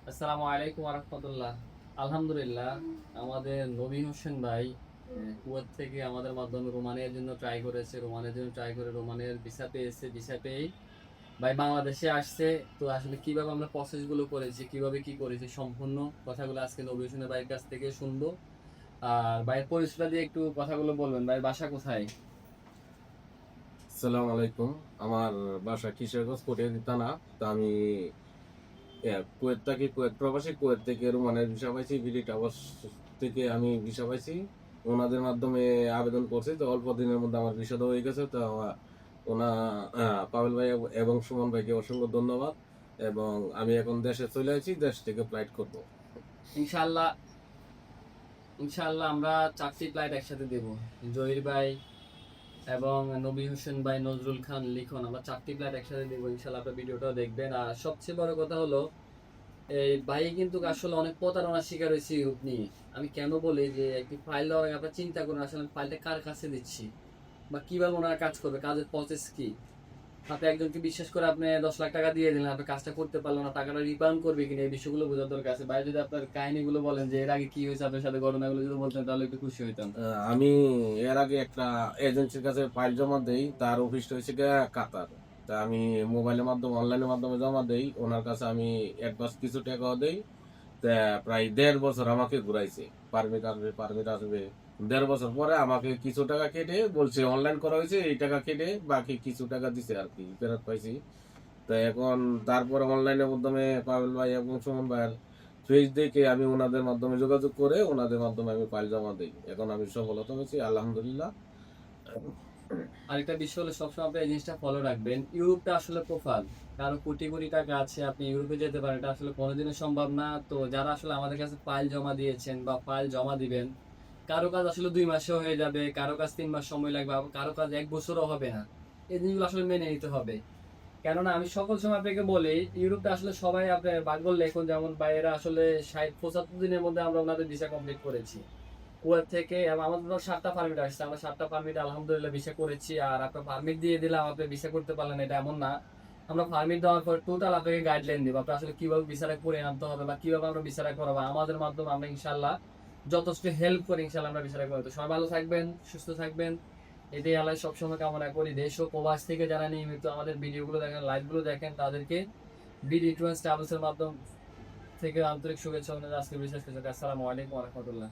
আসসালামু আলাইকুম ওয়া রাহমাতুল্লাহ। আলহামদুলিল্লাহ, আমাদের নবী হোসেন ভাই কুয়েত থেকে আমাদের মাধ্যমে রোমানিয়ার জন্য ট্রাই করেছে। রোমানিয়ার জন্য ট্রাই করে রোমানিয়ার ভিসা পেয়েছে। ভিসা পেয়েই ভাই বাংলাদেশে আসছে। তো আসলে কিভাবে আমরা প্রসেস গুলো করেছি, কিভাবে কি করেছি, সম্পূর্ণ কথাগুলো আজকে নবী হোসেনের ভাইয়ের কাছ থেকে শুনবো। আর ভাইয়ের পরিচয়টা দিয়ে একটু কথাগুলো বলবেন। ভাইয়ের বাসা কোথায়? আসসালামু আলাইকুম। আমার বাসা কিশোরগঞ্জ পটিয়াদি থানা। তা আমি কুয়েত থাকি, কুয়েত প্রবাসী। কুয়েত থেকে রোমানের ভিসা পাইছি, বিডি টাওয়ার্স থেকে আমি ভিসা পাইছি। ওনাদের মাধ্যমে আবেদন করছি, তো অল্প দিনের মধ্যে আমার ভিসা দেওয়া হয়ে গেছে। তো ওনা পাবেল ভাই এবং সুমন ভাইকে অসংখ্য ধন্যবাদ। এবং আমি এখন দেশে চলে আসছি, দেশ থেকে ফ্লাইট করব। ইনশাআল্লাহ, ইনশাআল্লাহ আমরা 4টি ফ্লাইট একসাথে দেব। জহির ভাই এবং নবী হোসেন ভাই, নজরুল খান, লিখন, আমরা 4টি ফ্লাইট একসাথে দেবো। ইনশাল্লাহ আপনার ভিডিওটাও দেখবেন। আর সবচেয়ে বড় কথা হলো, এই ভাই কিন্তু আসলে অনেক প্রতারণার শিকার হয়েছে ইউরোপ নিয়ে। আমি কেন বলি যে একটি ফাইল দেওয়ার আগে আপনার চিন্তা করুন আসলে ফাইলটা কার কাছে দিচ্ছি বা কিভাবে ওনারা কাজ করবে, কাজের প্রসেস কি। আপনি একজনকে বিশ্বাস করে আপনি 10 লাখ টাকা দিয়ে দিলেন, আপনি কাজটা করতে পারলেন না, টাকাটা রিফান্ড করবে কিনা এই বিষয়গুলো বোঝার দরকার আছে। ভাই যদি আপনার কাহিনীগুলো বলেন যে এর আগে কি হয়েছে আপনার সাথে, ঘটনাগুলো যদি বলতেন তাহলে একটু খুশি হইতাম। আমি এর আগে একটা এজেন্সির কাছে ফাইল জমা দেই, তার অফিসটা হয়েছে গিয়ে কাতার। তা আমি মোবাইলের মাধ্যমে, অনলাইনের মাধ্যমে জমা দেই, ওনার কাছে আমি অ্যাডভান্স কিছু টাকাও দেই। তা প্রায় 1.5 বছর আমাকে ঘুরাইছে, পারমিট আসবে পারমিট আসবে। 1.5 বছর পরে আমাকে কিছু টাকা কেটে বলছে অনলাইন করা হয়েছে, এই টাকা কেটে বাকি কিছু টাকা দিছে আর কি, ফেরত পাইছি। তো এখন তারপরে অনলাইনের মাধ্যমে পাবেল ভাই এবং সুমন ভাইয়ের পেজ দেখে আমি ওনাদের মাধ্যমে যোগাযোগ করে ওনাদের মাধ্যমে আমি ফাইল জমা দিই। এখন আমি সফলতা হয়েছি, আলহামদুলিল্লাহ। আরেকটা বিষয় হলো সবসময় আপনি এই জিনিসটা ফলো রাখবেন, ইউরোপটা আসলে প্রোফাইল। কারো কোটি কোটি টাকা আছে, আপনি ইউরোপে যেতে পারেন, এটা আসলে কোনোদিনও সম্ভব না। তো যারা আসলে আমাদের কাছে ফাইল জমা দিয়েছেন বা ফাইল জমা দিবেন, কারো কাজ আসলে 2 মাসেও হয়ে যাবে, কারো কাজ 3 মাস সময় লাগবে, আবার কারো কাজ 1 বছরও হবে না। এই জিনিসগুলো আসলে মেনে নিতে হবে। কেননা আমি সকল সময় আপনাকে বলি, ইউরোপটা আসলে সবাই আপনার ভাগ্য লেখন, যেমন বাইরেরা আসলে 60-75 দিনের মধ্যে আমরা ওনাদের ভিসা কমপ্লিট করেছি কুয়েত থেকে। এবং আমাদের তো 7টা পারমিট আসছে, আমরা 7টা পারমিট আলহামদুলিল্লাহ ভিসা করেছি। আর আপনার পারমিট দিয়ে দিলাম, আপনি ভিসা করতে পারলেন এটা এমন না। আমরা পারমিট দেওয়ার পর টোটাল আপনাকে গাইডলাইন দিব, আপনি আসলে কিভাবে ভিসাটা করে আনতে হবে বা কিভাবে আমরা ভিসাটা করাবো। আমাদের মাধ্যমে আমরা ইনশাল্লাহ যথেষ্ট হেল্প করি, ইনশাল্লাহ আমরা ভিসাটা করে। তো সবাই ভালো থাকবেন, সুস্থ থাকবেন, এটাই আল্লাহ সবসময় কামনা করি। দেশ ও প্রবাস থেকে যারা নিয়মিত আমাদের ভিডিওগুলো দেখেন, লাইভগুলো দেখেন, তাদেরকে বিডি ট্রাভেলস এর মাধ্যম থেকে আন্তরিক শুভেচ্ছা ও আজকে বিশেষ কিছু। আসসালামু আলাইকুম ওয়া রাহমাতুল্লাহ।